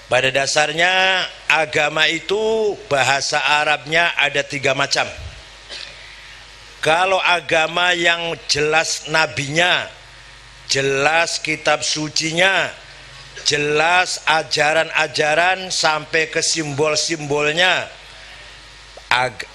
Pada dasarnya agama itu bahasa Arabnya ada 3 macam. Kalau agama yang jelas nabinya, jelas kitab sucinya, jelas ajaran-ajaran sampai ke simbol-simbolnya,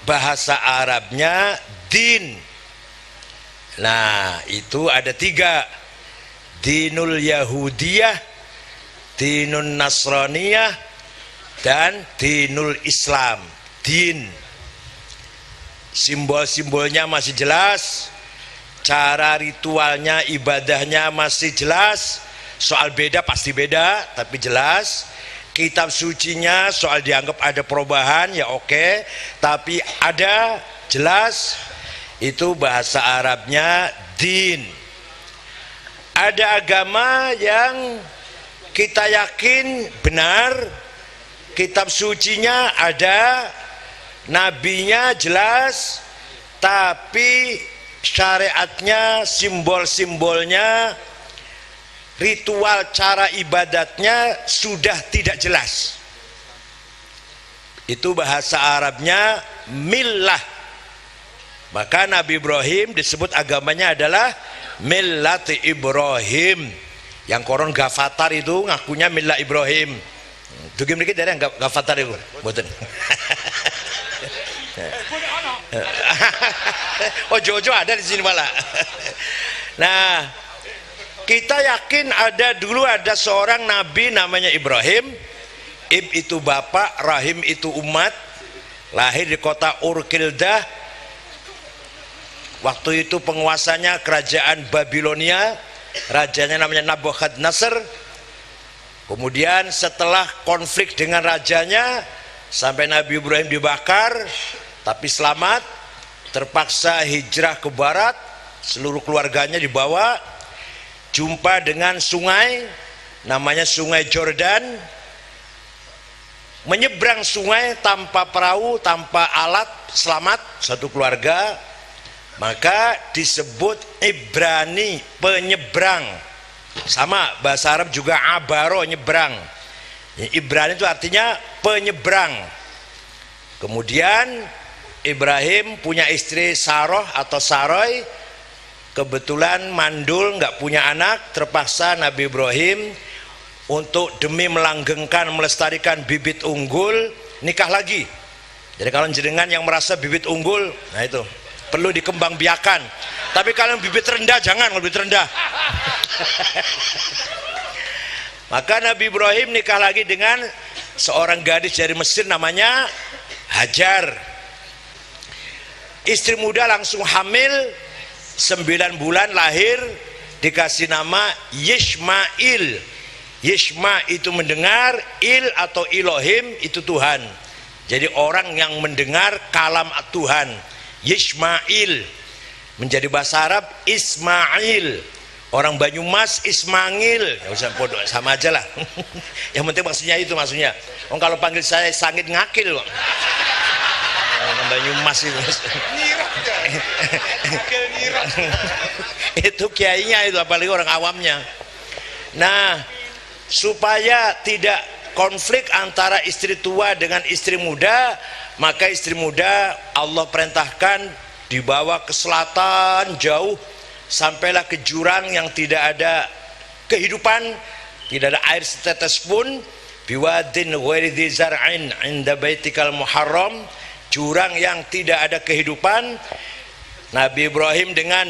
bahasa Arabnya din. Nah, itu ada 3. Dinul Yahudiyah, dinul Nasraniyah, dan dinul Islam. Din. Simbol-simbolnya masih jelas, cara ritualnya, ibadahnya masih jelas. Soal beda pasti beda, tapi jelas. Kitab sucinya soal dianggap ada perubahan, ya oke, tapi ada, jelas. Itu bahasa Arabnya din. Ada agama yang kita yakin benar, kitab sucinya ada, nabinya jelas, tapi syariatnya, simbol-simbolnya, ritual cara ibadatnya sudah tidak jelas. Itu bahasa Arabnya millah. Maka Nabi Ibrahim disebut agamanya adalah millat Ibrahim. Yang koron Gafatar itu ngakunya millah Ibrahim. Dugim dikit dari yang Gafatar itu. Mboten. Oh, Jojo ada di sini malah. Nah, kita yakin dulu ada seorang nabi namanya Ibrahim. Itu bapak, Rahim itu umat. Lahir di kota Ur-Kildah. Waktu itu penguasanya kerajaan Babilonia. Rajanya namanya Nabukadnezar. Kemudian setelah konflik dengan rajanya, sampai Nabi Ibrahim dibakar, tapi selamat, terpaksa hijrah ke barat, seluruh keluarganya dibawa, jumpa dengan sungai, namanya Sungai Jordan, menyeberang sungai tanpa perahu, tanpa alat, selamat satu keluarga, maka disebut Ibrani, penyeberang. Sama bahasa Arab juga abaro, nyebrang. Ibrani itu artinya penyeberang. Kemudian Ibrahim punya istri Saroh atau Saroy. Kebetulan mandul, nggak punya anak, terpaksa Nabi Ibrahim untuk demi melanggengkan, melestarikan bibit unggul, nikah lagi. Jadi kalau jenengan yang merasa bibit unggul, nah itu perlu dikembangbiakan. Tapi kalau bibit rendah, jangan bibit rendah. Maka Nabi Ibrahim nikah lagi dengan seorang gadis dari Mesir namanya Hajar. Istri muda langsung hamil, 9 bulan lahir, dikasih nama Yishmail. Yishma itu mendengar, il atau Elohim itu Tuhan. Jadi orang yang mendengar kalam Tuhan. Yishmail. Menjadi bahasa Arab Ismail. Orang Banyumas Ismail. Ya usah bodoh, sama aja lah. Yang penting maksudnya itu maksudnya. Kalau panggil saya Sangit Ngakil kok. Orang Banyumas itu. Itu kiainya itu, apalagi orang awamnya. Nah, supaya tidak konflik antara istri tua dengan istri muda, maka istri muda Allah perintahkan dibawa ke selatan jauh, sampailah ke jurang yang tidak ada kehidupan, tidak ada air setetes pun. Biwadin ghairi dzi zar'in 'inda baitikal muharram, jurang yang tidak ada kehidupan. Nabi Ibrahim dengan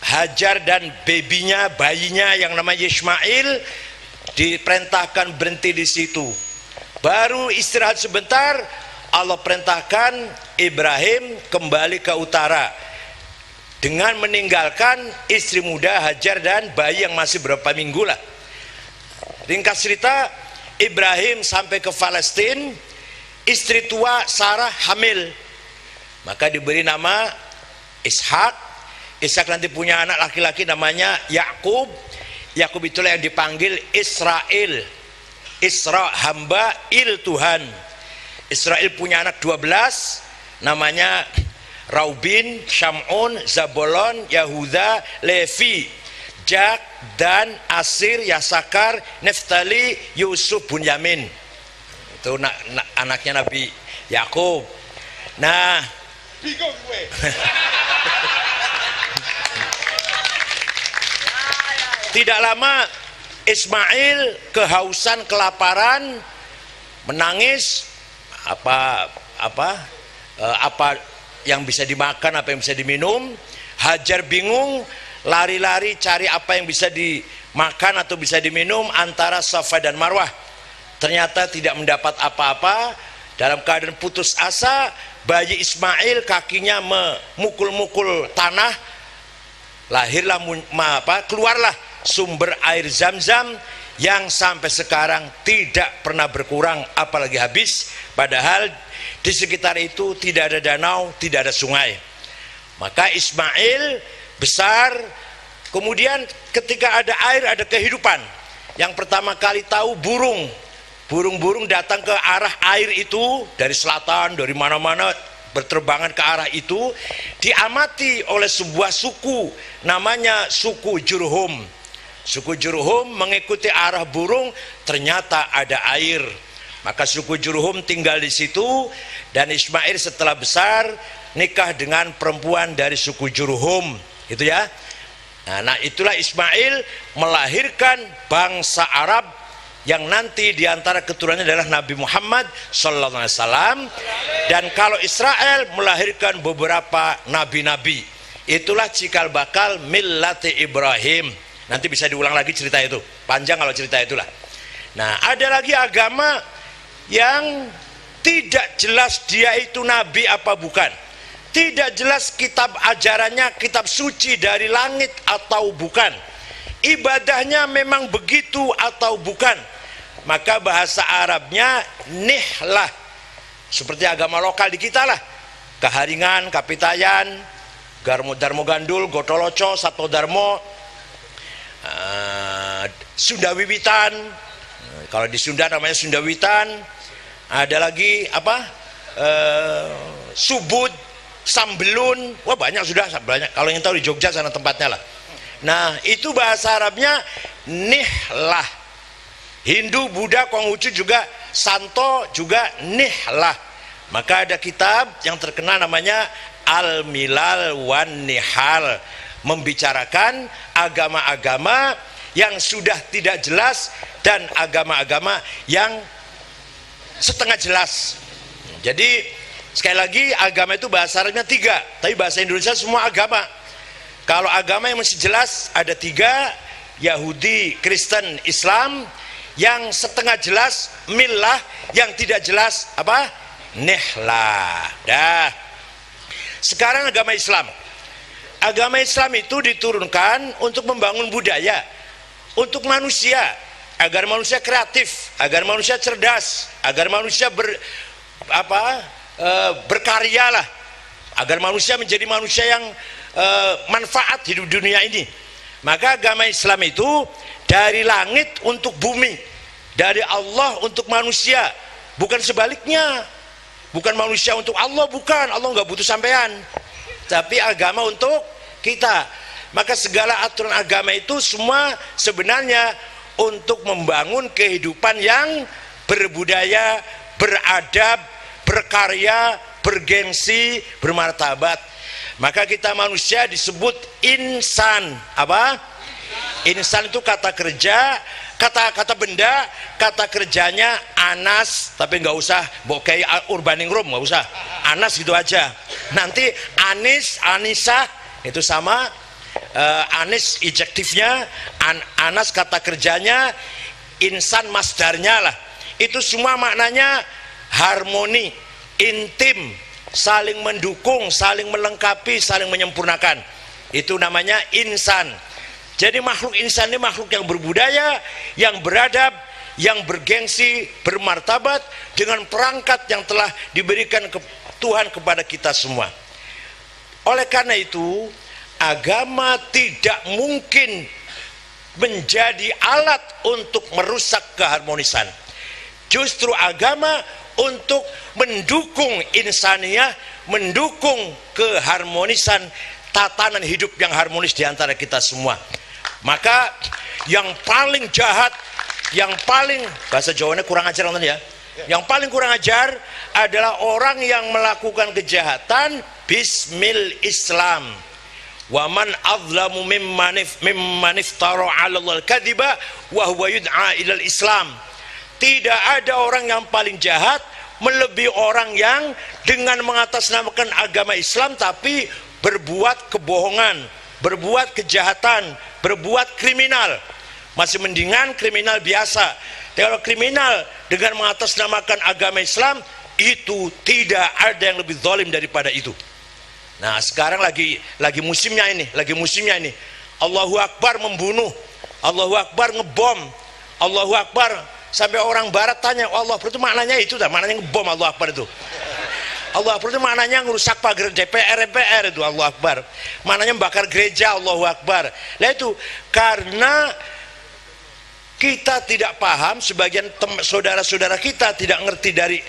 Hajar dan bayinya yang namanya Ismail diperintahkan berhenti di situ. Baru istirahat sebentar, Allah perintahkan Ibrahim kembali ke utara dengan meninggalkan istri muda Hajar dan bayi yang masih berapa minggu lah. Ringkas cerita, Ibrahim sampai ke Palestina, istri tua Sarah hamil, maka diberi nama Ishak. Ishak nanti punya anak laki-laki namanya Yakub. Yakub itulah yang dipanggil Israel. Isra hamba, il Tuhan. Israel punya anak 12, namanya Raubin, Syamun, Zabolon, Yahuda, Levi. Jak, Dan, Asir, Yasakar, Neftali, Yusuf, Bunyamin. Itu anaknya Nabi Yakub. Nah, bingung gue. Tidak lama Ismail kehausan, kelaparan, menangis, apa yang bisa dimakan, apa yang bisa diminum. Hajar bingung, lari-lari cari apa yang bisa dimakan atau bisa diminum antara Safa dan Marwah. Ternyata tidak mendapat apa-apa. Dalam keadaan putus asa, bayi Ismail kakinya memukul-mukul tanah, lahirlah keluarlah sumber air Zam-Zam yang sampai sekarang tidak pernah berkurang apalagi habis, padahal di sekitar itu tidak ada danau, tidak ada sungai. Maka Ismail besar, kemudian ketika ada air ada kehidupan. Yang pertama kali tahu burung-burung datang ke arah air itu dari selatan, dari mana-mana berterbangan ke arah itu, diamati oleh sebuah suku namanya suku Jurhum. Suku Jurhum mengikuti arah burung, ternyata ada air. Maka suku Jurhum tinggal di situ, dan Ismail setelah besar nikah dengan perempuan dari suku Jurhum, gitu ya. Nah, itulah Ismail melahirkan bangsa Arab yang nanti diantara keturunannya adalah Nabi Muhammad sallallahu alaihi wasallam. Dan kalau Israel melahirkan beberapa nabi-nabi, itulah cikal bakal millati Ibrahim. Nanti bisa diulang lagi cerita itu, panjang kalau cerita itulah. Nah, ada lagi agama yang tidak jelas dia itu nabi apa bukan, tidak jelas kitab ajarannya kitab suci dari langit atau bukan, ibadahnya memang begitu atau bukan. Maka bahasa Arabnya nihlah, seperti agama lokal di kita lah, Keharingan, Kapitayan, Darmo Gandul, Gotoloco, Satodarmo, Sunda Wiwitan. Kalau di Sunda namanya Sunda Wiwitan. Ada lagi apa? Subud, Sambelun. Wah, banyak sudah, banyak. Kalau yang tahu di Jogja sana tempatnya lah. Nah, itu bahasa Arabnya nihlah. Hindu, Buddha, Konghucu juga, Santo juga nihlah. Maka ada kitab yang terkenal namanya Al-Milal wan Nihal, membicarakan agama-agama yang sudah tidak jelas dan agama-agama yang setengah jelas. Jadi sekali lagi agama itu bahasa Arabnya 3, tapi bahasa Indonesia semua agama. Kalau agama yang masih jelas ada 3, Yahudi, Kristen, Islam. Yang setengah jelas millah, yang tidak jelas apa? Nihlah. Dah. Sekarang agama Islam. Agama Islam itu diturunkan untuk membangun budaya, untuk manusia, agar manusia kreatif, agar manusia cerdas, agar manusia berkarya lah, agar manusia menjadi manusia yang manfaat hidup dunia ini. Maka agama Islam itu dari langit untuk bumi, dari Allah untuk manusia, bukan sebaliknya. Bukan manusia untuk Allah, bukan. Allah nggak butuh sampean, tapi agama untuk kita. Maka segala aturan agama itu semua sebenarnya untuk membangun kehidupan yang berbudaya, beradab, berkarya, bergengsi, bermartabat. Maka kita manusia disebut insan. Apa? Insan itu kata kerja, kata benda, kata kerjanya anas, tapi nggak usah bokai urbaningrum, nggak usah, anas gitu aja. Nanti anis, anisa itu sama, anis ejektifnya, anas kata kerjanya, insan masdarnya lah. Itu semua maknanya harmoni, intim, saling mendukung, saling melengkapi, saling menyempurnakan. Itu namanya insan. Jadi makhluk insan ini makhluk yang berbudaya, yang beradab, yang bergengsi, bermartabat, dengan perangkat yang telah diberikan Tuhan kepada kita semua. Oleh karena itu, agama tidak mungkin menjadi alat untuk merusak keharmonisan. Justru agama untuk mendukung insaniah, mendukung keharmonisan, tatanan hidup yang harmonis di antara kita semua. Maka yang paling jahat, yang paling, bahasa Jawanya kurang ajar nonton ya, yang paling kurang ajar adalah orang yang melakukan kejahatan bismil Islam. Wa man adzlamu mimman iftara 'ala Allahil kadziba wa huwa yud'a ilal Islam. Tidak ada orang yang paling jahat melebihi orang yang dengan mengatasnamakan agama Islam tapi berbuat kebohongan, berbuat kejahatan, berbuat kriminal. Masih mendingan kriminal biasa. Kalau kriminal dengan mengatasnamakan agama Islam, itu tidak ada yang lebih zalim daripada itu. Nah, sekarang lagi musimnya ini, Allahu Akbar membunuh, Allahu Akbar ngebom, Allahu Akbar, sampai orang barat tanya, Allah Akbar itu maknanya itu, maknanya ngebom Allahu Akbar itu. Allah Akbar itu maknanya ngerusak pagar DPR itu Allahu Akbar. Maknanya membakar gereja Allahu Akbar. Lah itu karena kita tidak paham, sebagian saudara-saudara kita tidak ngerti dari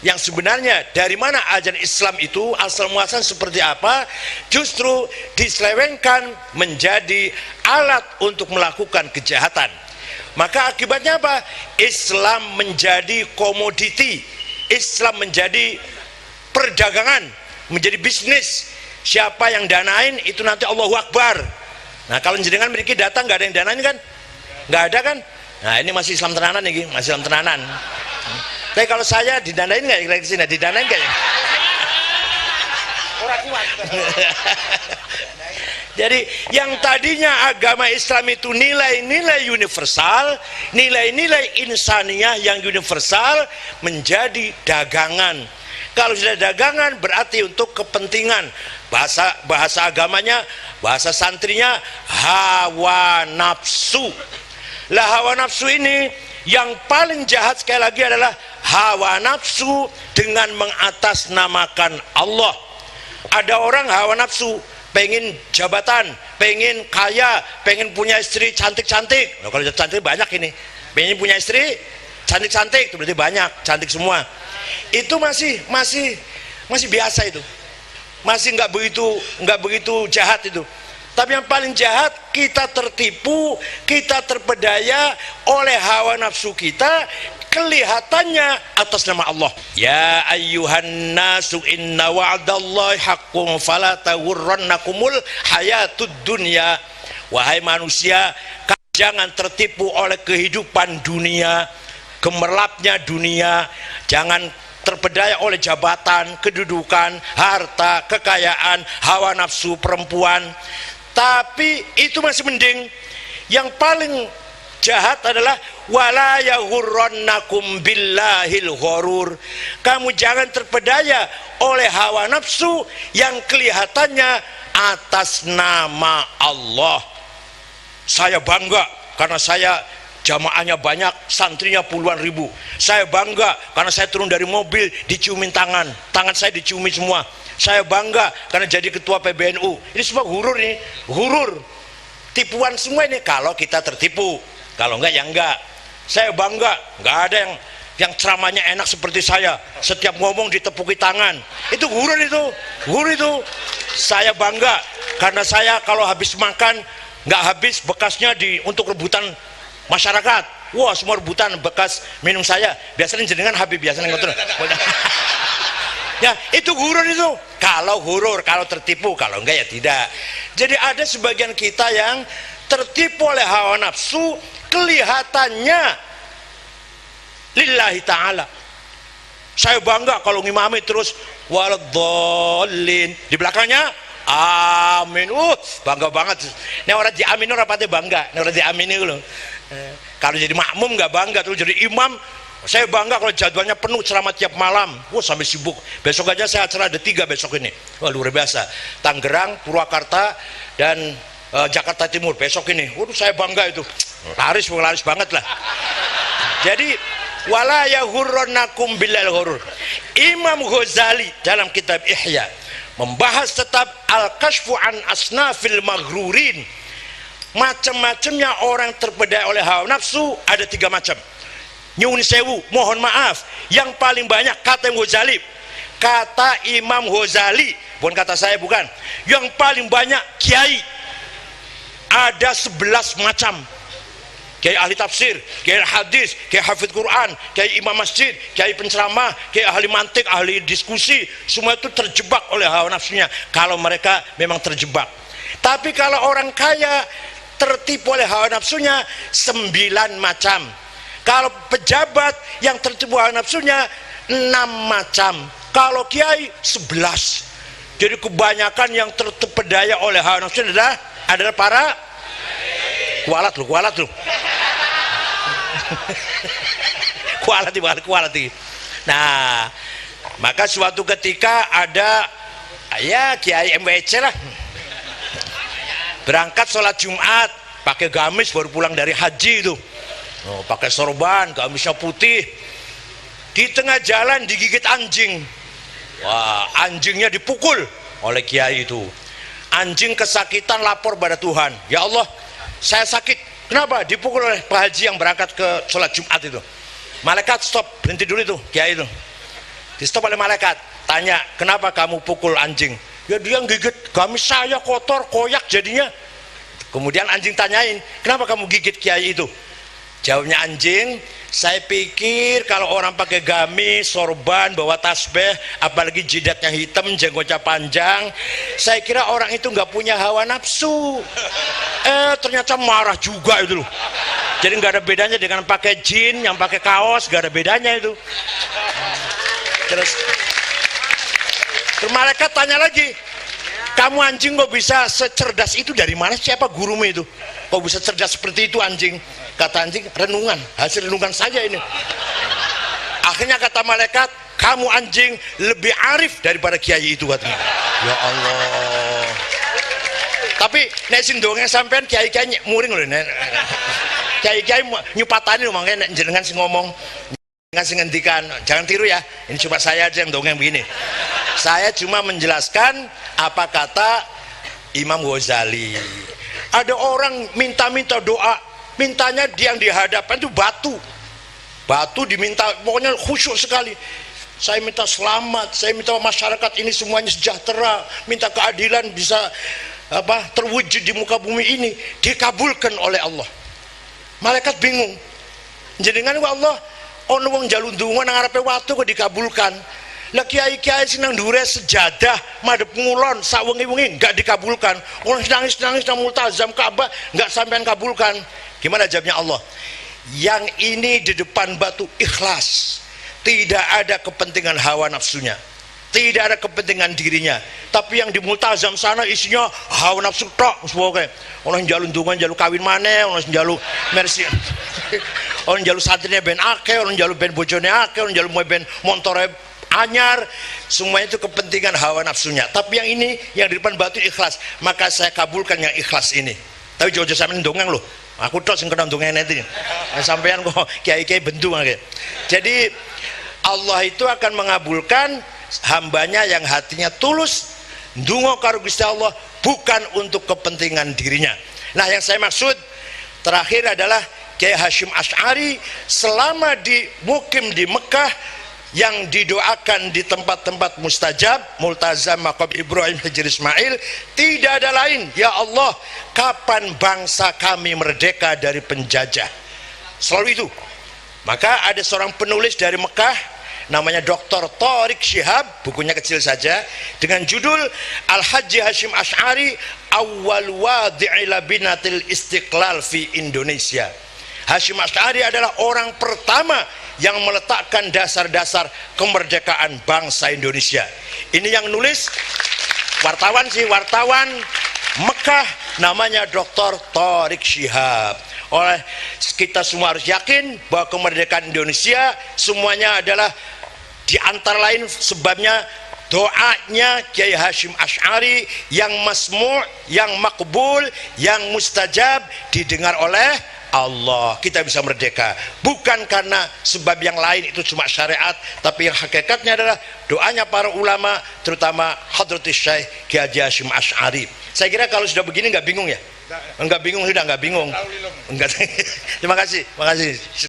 yang sebenarnya dari mana ajaran Islam itu asal muasal seperti apa, justru diselewengkan menjadi alat untuk melakukan kejahatan. Maka akibatnya apa? Islam menjadi komoditi, Islam menjadi perdagangan, menjadi bisnis. Siapa yang danain itu nanti Allahu Akbar. Nah, kalau jenengan memiliki data nggak ada yang danain kan? Nggak ada kan? Nah, ini masih Islam tenanan nih, masih Islam tenanan. Tapi kalau saya didanain nggak kira-kira di sini? Didanain nggak ya? Orang kuat. Jadi yang tadinya agama Islam itu nilai-nilai universal, nilai-nilai insaniah yang universal menjadi dagangan. Kalau sudah dagangan berarti untuk kepentingan. Bahasa agamanya, bahasa santrinya hawa nafsu. Lah hawa nafsu ini yang paling jahat sekali lagi adalah hawa nafsu dengan mengatasnamakan Allah. Ada orang hawa nafsu pengen jabatan, pengen kaya, pengen punya istri cantik-cantik. Nah, kalau cantik banyak ini. Pengen punya istri cantik-cantik, itu berarti banyak, cantik semua. Itu masih biasa itu. Masih nggak begitu jahat itu. Tapi yang paling jahat, kita tertipu, kita terpedaya oleh hawa nafsu kita, kelihatannya atas nama Allah. Ya ayyuhan nasu inna wa'dallahi haqqun fala taghurrannakumul hayatud dunya. Wahai manusia, jangan tertipu oleh kehidupan dunia, gemerlapnya dunia. Jangan terpedaya oleh jabatan, kedudukan, harta, kekayaan, hawa nafsu perempuan. Tapi itu masih mending. Yang paling jahat adalah wala yaghurrannakum billahil ghurur. Kamu jangan terpedaya oleh hawa nafsu yang kelihatannya atas nama Allah. Saya bangga karena saya jamaahnya banyak, santrinya puluhan ribu. Saya bangga karena saya turun dari mobil diciumin tangan saya diciumi semua. Saya bangga karena jadi ketua PBNU. Ini semua hurur nih, hurur, tipuan semua ini kalau kita tertipu. Kalau enggak ya enggak. Saya bangga, enggak ada yang ceramahnya enak seperti saya. Setiap ngomong ditepuki tangan. Itu hurur itu. Saya bangga karena saya kalau habis makan enggak habis bekasnya untuk rebutan masyarakat. Wah, semua rebutan bekas minum saya. Biasanya jenengan habis biasanya ngotot. Ya, itu hurur itu. Kalau hurur, kalau tertipu, kalau enggak ya tidak. Jadi ada sebagian kita yang tertipu oleh hawa nafsu, kelihatannya lillahi ta'ala. Saya bangga kalau ngimami terus waladhdallin. Di belakangnya amin. Bangga banget. Ini orang diamin orang pasti bangga. Ini orang diamin itu loh. Kalau jadi makmum nggak bangga, terus jadi imam. Saya bangga kalau jadwalnya penuh ceramah tiap malam. Wah, sampai sibuk. Besok aja saya acara ada 3 besok ini. Wah, luar biasa. Tangerang, Purwakarta, dan Jakarta Timur besok ini. Waduh, saya bangga itu. Laris banget lah. Jadi wala yaghurrannakum billahil ghurur. Imam Ghazali dalam kitab Ihya membahas tetap al-kashfu an asnafil maghrurin. Macam-macamnya orang terpedaya oleh hawa nafsu ada 3 macam. Nyuwun sewu, mohon maaf, yang paling banyak kata Ghazali, kata Imam Ghazali, bukan kata saya, bukan, yang paling banyak kiai. ada 11 macam. Kiai ahli tafsir, kiai hadis, kiai hafidz Quran, kiai imam masjid, kiai penceramah, kiai ahli mantik, ahli diskusi, semua itu terjebak oleh hawa nafsunya kalau mereka memang terjebak. Tapi kalau orang kaya tertipu oleh hawa nafsunya 9 macam. Kalau pejabat yang tertipu hawa nafsunya 6 macam. Kalau kiai 11. Jadi kebanyakan yang terpedaya oleh hawa nafsu adalah para kualat loh. kualat. Nah, maka suatu ketika ada ya kiai MWC lah berangkat sholat Jumat pakai gamis, baru pulang dari haji itu, pakai sorban, gamisnya putih, di tengah jalan digigit anjing. Wah, anjingnya dipukul oleh kiai itu. Anjing kesakitan, lapor pada Tuhan, ya Allah, saya sakit. Kenapa? Dipukul oleh Pak Haji yang berangkat ke sholat Jumat itu. Malaikat stop, berhenti dulu itu kiai itu. Di stop oleh malaikat, tanya, kenapa kamu pukul anjing? Ya dia gigit gamis saya, kotor, koyak jadinya. Kemudian anjing tanyain, kenapa kamu gigit kiai itu? Jawabnya anjing, saya pikir kalau orang pakai gamis, sorban, bawa tasbih, apalagi jidatnya hitam, jenggotnya panjang, saya kira orang itu nggak punya hawa nafsu. Ternyata marah juga itu loh. Jadi nggak ada bedanya dengan pakai jin, yang pakai kaos, nggak ada bedanya itu. Terus malaikat tanya lagi, kamu anjing kok bisa secerdas itu, dari mana, siapa gurumu itu, kok bisa cerdas seperti itu anjing? Kata anjing, renungan, hasil renungan saja ini. Akhirnya kata malaikat, kamu anjing lebih arif daripada kiai itu, katanya. Ya Allah. Tapi nek sing dongeng sampean kiai-kiai muring lho, nek kiai-kiai nyupatani lho, makanya nek jenengan sing ngomong, jenengan sing ngendikan, jangan tiru ya. Ini cuma saya aja yang dongeng begini. Saya cuma menjelaskan apa kata Imam Ghazali. Ada orang minta-minta doa, mintanya yang dihadapan itu batu diminta, pokoknya khusyuk sekali. Saya minta selamat, saya minta masyarakat ini semuanya sejahtera, minta keadilan bisa terwujud di muka bumi ini, dikabulkan oleh Allah. Malaikat bingung, jenengan wa Allah ono wong njaluk ndonga nang ngarepe watu kok dikabulkan. Lah kiai-kiai sing nang ndure sejadah madhep ngulon sak wengi-wengi enggak dikabulkan. Orang nangis-nangis nang multazam Ka'bah enggak sampean kabulkan. Gimana jawabnya Allah? Yang ini di depan batu ikhlas, tidak ada kepentingan hawa nafsunya, tidak ada kepentingan dirinya. Tapi yang di multazam sana isinya hawa nafsu tok. Semoga orang njaluk ndonga, njaluk kawin maneh, orang njaluk mercy, orang njaluk santrine ben akeh, orang njaluk ben bojone akeh, orang njaluk ben montore anyar, semuanya itu kepentingan hawa nafsunya. Tapi yang ini yang di depan batu ikhlas, maka saya kabulkan yang ikhlas ini. Tapi jauh-jauh sampean dongeng loh, aku tok sing kena dongeng nanti. Sampean kok kiai-kiai bendu mangke. Jadi Allah itu akan mengabulkan hambanya yang hatinya tulus ndonga karo Gusti Allah, bukan untuk kepentingan dirinya. Nah, yang saya maksud terakhir adalah Kiai Hasyim Asy'ari selama di mukim di Mekah, yang didoakan di tempat-tempat mustajab, multazam, maqam Ibrahim, Hijr Ismail, tidak ada lain, ya Allah, kapan bangsa kami merdeka dari penjajah? Selalu itu. Maka ada seorang penulis dari Mekah namanya Dr. Tariq Shihab, bukunya kecil saja, dengan judul Al-Haji Hasyim Asy'ari Awwal Wadi'i Labinatil Istiqlal fi Indonesia. Hasyim Asy'ari adalah orang pertama yang meletakkan dasar-dasar kemerdekaan bangsa Indonesia. Ini yang nulis wartawan Mekah, namanya Dr. Tariq Shihab. Oleh kita semua harus yakin bahwa kemerdekaan Indonesia semuanya adalah di antara lain sebabnya doanya Kiai Hasyim Asy'ari yang masmu', yang makbul, yang mustajab, didengar oleh Allah. Kita bisa merdeka bukan karena sebab yang lain, itu cuma syariat, tapi yang hakikatnya adalah doanya para ulama, terutama Hadratus Syekh Kiai Hasyim Asy'ari. Saya kira kalau sudah begini nggak bingung ya? Enggak bingung, sudah nggak bingung. Enggak. Terima kasih.